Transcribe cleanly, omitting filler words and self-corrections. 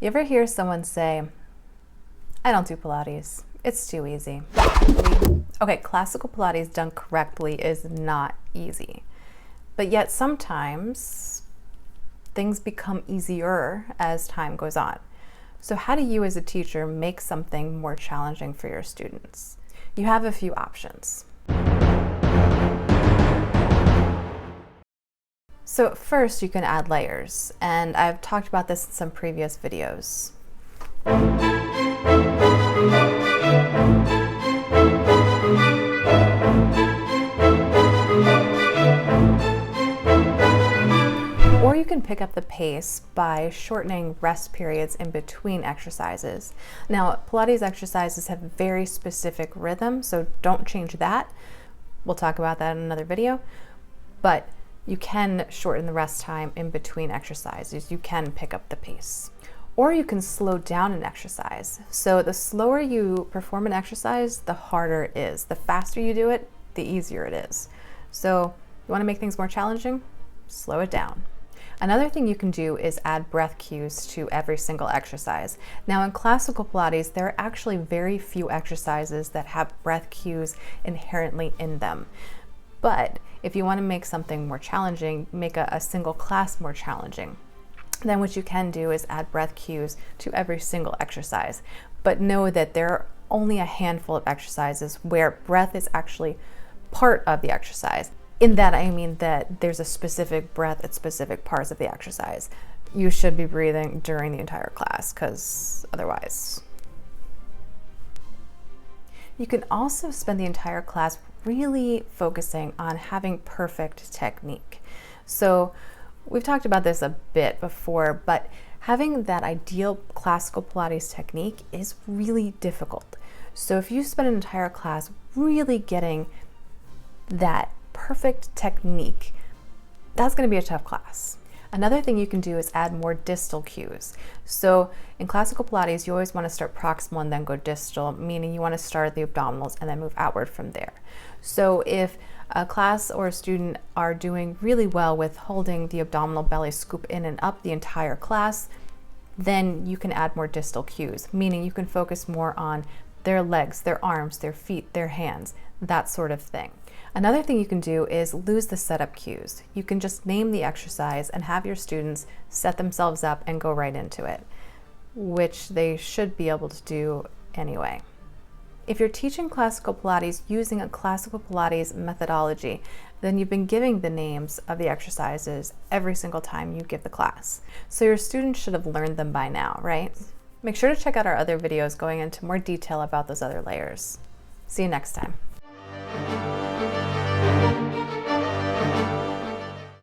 You ever hear someone say, I don't do Pilates, it's too easy? Okay, classical Pilates done correctly is not easy. But yet sometimes things become easier as time goes on. So how do you as a teacher make something more challenging for your students? You have a few options. So first you can add layers, and I've talked about this in some previous videos. Or you can pick up the pace by shortening rest periods in between exercises. Now, Pilates exercises have very specific rhythm, so don't change that. We'll talk about that in another video. But you can shorten the rest time in between exercises. You can pick up the pace. Or you can slow down an exercise. So the slower you perform an exercise, the harder it is. The faster you do it, the easier it is. So you want to make things more challenging? Slow it down. Another thing you can do is add breath cues to every single exercise. Now in classical Pilates, there are actually very few exercises that have breath cues inherently in them. But if you want to make something more challenging, make a single class more challenging, then what you can do is add breath cues to every single exercise. But know that there are only a handful of exercises where breath is actually part of the exercise. In that, I mean that there's a specific breath at specific parts of the exercise. You should be breathing during the entire class, because otherwise. You can also spend the entire class really focusing on having perfect technique. So we've talked about this a bit before, but having that ideal classical Pilates technique is really difficult. So if you spend an entire class really getting that perfect technique, that's going to be a tough class. Another thing you can do is add more distal cues. So in classical Pilates, you always want to start proximal and then go distal, meaning you want to start at the abdominals and then move outward from there. So if a class or a student are doing really well with holding the abdominal belly scoop in and up the entire class, then you can add more distal cues, meaning you can focus more on their legs, their arms, their feet, their hands, that sort of thing. Another thing you can do is lose the setup cues. You can just name the exercise and have your students set themselves up and go right into it, which they should be able to do anyway. If you're teaching classical Pilates using a classical Pilates methodology, then you've been giving the names of the exercises every single time you give the class. So your students should have learned them by now, right? Make sure to check out our other videos going into more detail about those other layers. See you next time.